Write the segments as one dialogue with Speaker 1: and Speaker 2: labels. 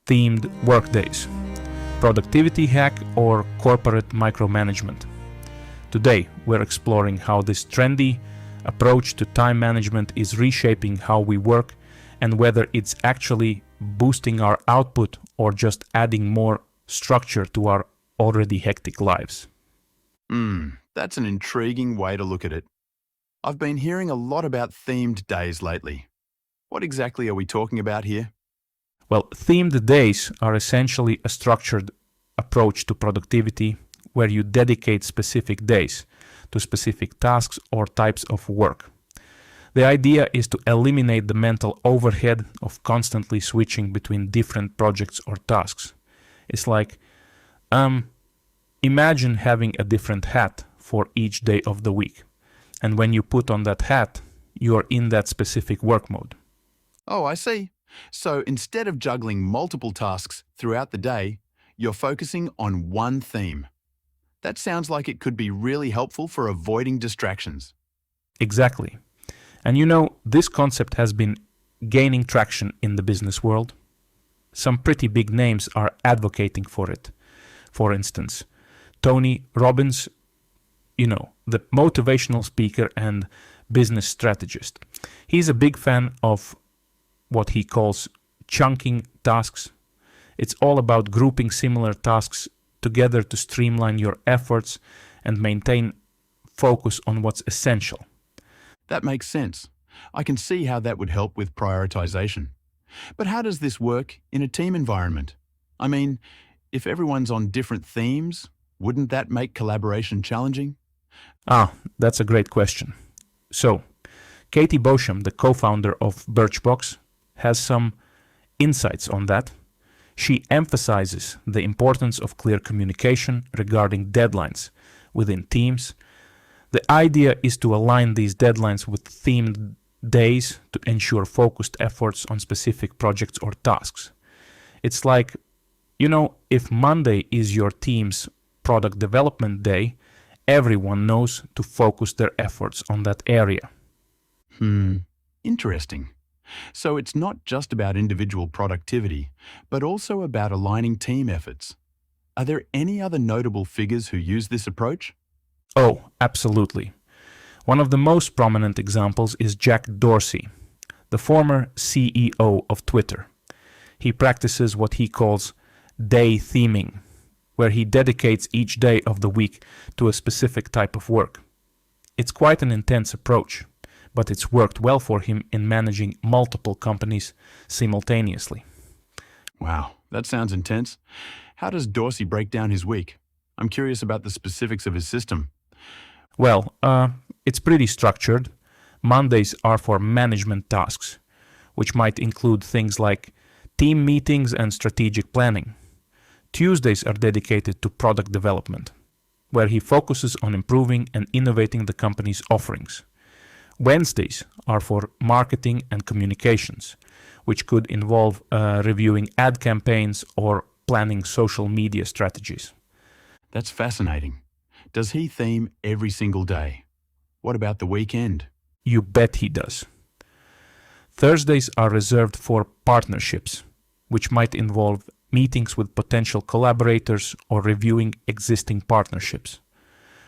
Speaker 1: themed workdays, productivity hack, or corporate micromanagement. Today, we're exploring how this trendy approach to time management is reshaping how we work and whether it's actually boosting our output or just adding more structure to our already hectic lives.
Speaker 2: That's an intriguing way to look at it. I've been hearing a lot about themed days lately. What exactly are we talking about here?
Speaker 1: Well, themed days are essentially a structured approach to productivity where you dedicate specific days to specific tasks or types of work. The idea is to eliminate the mental overhead of constantly switching between different projects or tasks. It's like, imagine having a different hat for each day of the week. And when you put on that hat, you're in that specific work mode.
Speaker 2: Oh, I see. So instead of juggling multiple tasks throughout the day, you're focusing on one theme. That sounds like it could be really helpful for avoiding distractions.
Speaker 1: Exactly. And you know, this concept has been gaining traction in the business world. Some pretty big names are advocating for it. For instance, Tony Robbins, the motivational speaker and business strategist. He's a big fan of what he calls chunking tasks. It's all about grouping similar tasks together to streamline your efforts and maintain focus on what's essential.
Speaker 2: That makes sense. I can see how that would help with prioritization. But how does this work in a team environment? I mean, if everyone's on different themes, wouldn't that make collaboration challenging?
Speaker 1: That's a great question. So, Katie Bosham, the co-founder of Birchbox, has some insights on that. She emphasizes the importance of clear communication regarding deadlines within teams. The idea is to align these deadlines with themed days to ensure focused efforts on specific projects or tasks. It's like, if Monday is your team's product development day, everyone knows to focus their efforts on that area.
Speaker 2: Interesting. So it's not just about individual productivity, but also about aligning team efforts. Are there any other notable figures who use this approach?
Speaker 1: Oh, absolutely. One of the most prominent examples is Jack Dorsey, the former CEO of Twitter. He practices what he calls day theming, where he dedicates each day of the week to a specific type of work. It's quite an intense approach, but it's worked well for him in managing multiple companies simultaneously.
Speaker 2: Wow, that sounds intense. How does Dorsey break down his week? I'm curious about the specifics of his system.
Speaker 1: Well, it's pretty structured. Mondays are for management tasks, which might include things like team meetings and strategic planning. Tuesdays are dedicated to product development, where he focuses on improving and innovating the company's offerings. Wednesdays are for marketing and communications, which could involve reviewing ad campaigns or planning social media strategies.
Speaker 2: That's fascinating. Does he theme every single day? What about the weekend?
Speaker 1: You bet he does. Thursdays are reserved for partnerships, which might involve meetings with potential collaborators or reviewing existing partnerships.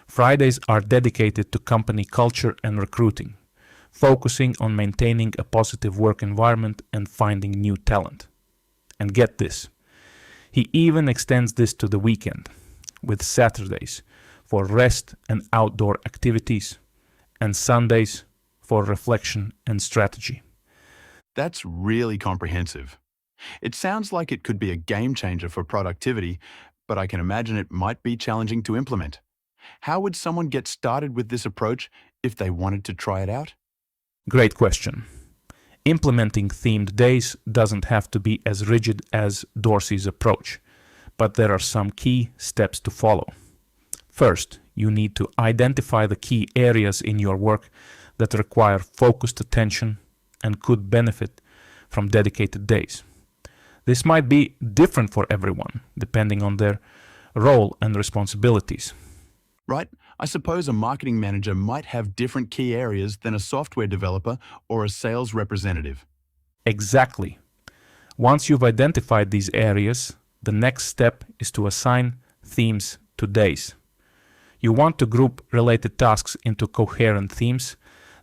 Speaker 1: Fridays are dedicated to company culture and recruiting, focusing on maintaining a positive work environment and finding new talent. And get this, he even extends this to the weekend, with Saturdays for rest and outdoor activities, and Sundays for reflection and strategy.
Speaker 2: That's really comprehensive. It sounds like it could be a game changer for productivity, but I can imagine it might be challenging to implement. How would someone get started with this approach if they wanted to try it out?
Speaker 1: Great question. Implementing themed days doesn't have to be as rigid as Dorsey's approach, but there are some key steps to follow. First, you need to identify the key areas in your work that require focused attention and could benefit from dedicated days. This might be different for everyone, depending on their role and responsibilities.
Speaker 2: Right? I suppose a marketing manager might have different key areas than a software developer or a sales representative.
Speaker 1: Exactly. Once you've identified these areas, the next step is to assign themes to days. You want to group related tasks into coherent themes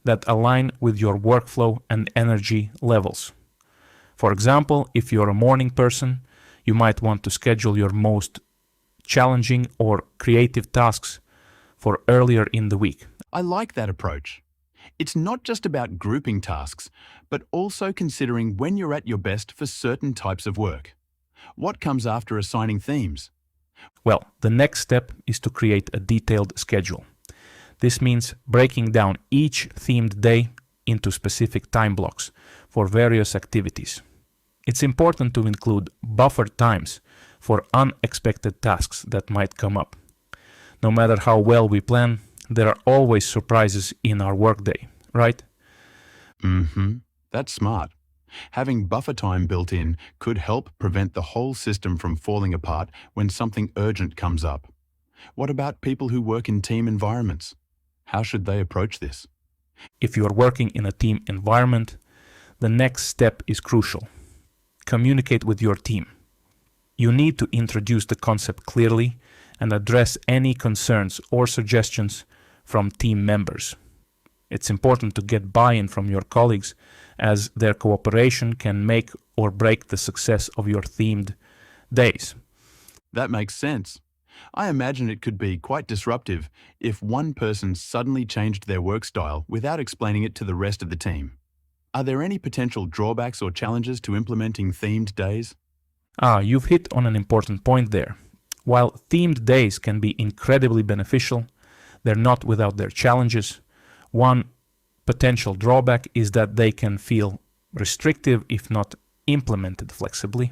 Speaker 1: that align with your workflow and energy levels. For example, if you're a morning person, you might want to schedule your most challenging or creative tasks for earlier in the week.
Speaker 2: I like that approach. It's not just about grouping tasks, but also considering when you're at your best for certain types of work. What comes after assigning themes?
Speaker 1: Well, the next step is to create a detailed schedule. This means breaking down each themed day into specific time blocks for various activities. It's important to include buffer times for unexpected tasks that might come up. No matter how well we plan, there are always surprises in our workday, right?
Speaker 2: That's smart. Having buffer time built in could help prevent the whole system from falling apart when something urgent comes up. What about people who work in team environments? How should they approach this?
Speaker 1: If you are working in a team environment, the next step is crucial. Communicate with your team. You need to introduce the concept clearly and address any concerns or suggestions from team members. It's important to get buy-in from your colleagues, as their cooperation can make or break the success of your themed days.
Speaker 2: That makes sense. I imagine it could be quite disruptive if one person suddenly changed their work style without explaining it to the rest of the team. Are there any potential drawbacks or challenges to implementing themed days?
Speaker 1: You've hit on an important point there. While themed days can be incredibly beneficial, they're not without their challenges. One potential drawback is that they can feel restrictive if not implemented flexibly.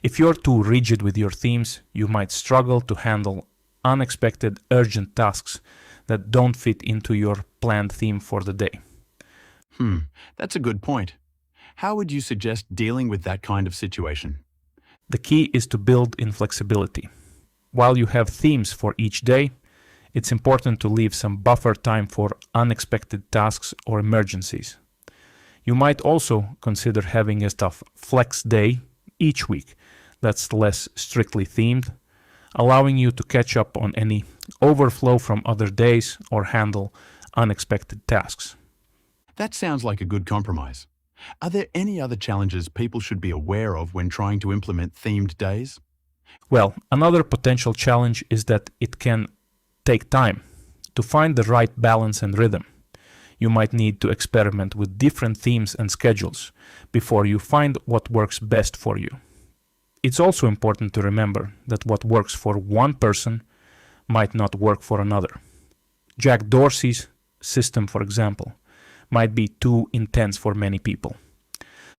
Speaker 1: If you're too rigid with your themes, you might struggle to handle unexpected urgent tasks that don't fit into your planned theme for the day.
Speaker 2: That's a good point. How would you suggest dealing with that kind of situation?
Speaker 1: The key is to build in flexibility. While you have themes for each day, it's important to leave some buffer time for unexpected tasks or emergencies. You might also consider having a tough flex day each week that's less strictly themed, allowing you to catch up on any overflow from other days or handle unexpected tasks.
Speaker 2: That sounds like a good compromise. Are there any other challenges people should be aware of when trying to implement themed days?
Speaker 1: Well, another potential challenge is that it can take time to find the right balance and rhythm. You might need to experiment with different themes and schedules before you find what works best for you. It's also important to remember that what works for one person might not work for another. Jack Dorsey's system, for example, might be too intense for many people.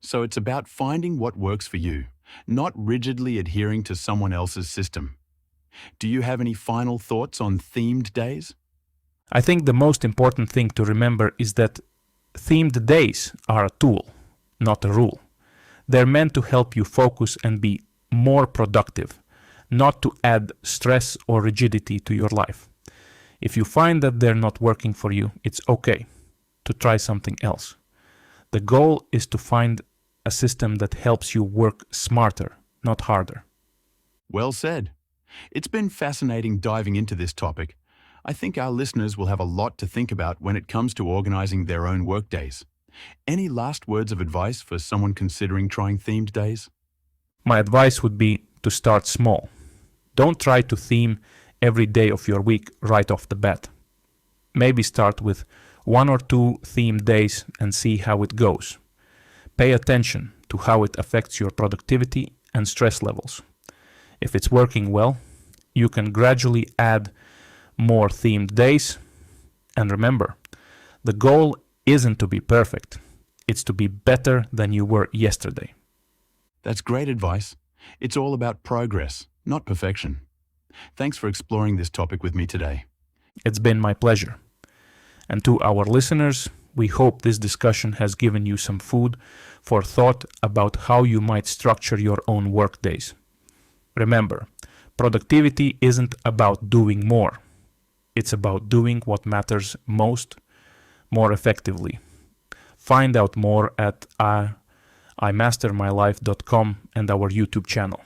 Speaker 2: So it's about finding what works for you, not rigidly adhering to someone else's system. Do you have any final thoughts on themed days?
Speaker 1: I think the most important thing to remember is that themed days are a tool, not a rule. They're meant to help you focus and be more productive, not to add stress or rigidity to your life. If you find that they're not working for you, it's okay to try something else. The goal is to find a system that helps you work smarter, not harder.
Speaker 2: Well said. It's been fascinating diving into this topic. I think our listeners will have a lot to think about when it comes to organizing their own workdays. Any last words of advice for someone considering trying themed days?
Speaker 1: My advice would be to start small. Don't try to theme every day of your week right off the bat. Maybe start with 1 or 2 themed days and see how it goes. Pay attention to how it affects your productivity and stress levels. If it's working well, you can gradually add more themed days. And remember, the goal isn't to be perfect. It's to be better than you were yesterday.
Speaker 2: That's great advice. It's all about progress, not perfection. Thanks for exploring this topic with me today.
Speaker 1: It's been my pleasure. And to our listeners, we hope this discussion has given you some food for thought about how you might structure your own work days. Remember, productivity isn't about doing more. It's about doing what matters most, more effectively. Find out more at imastermylife.com, and our YouTube channel.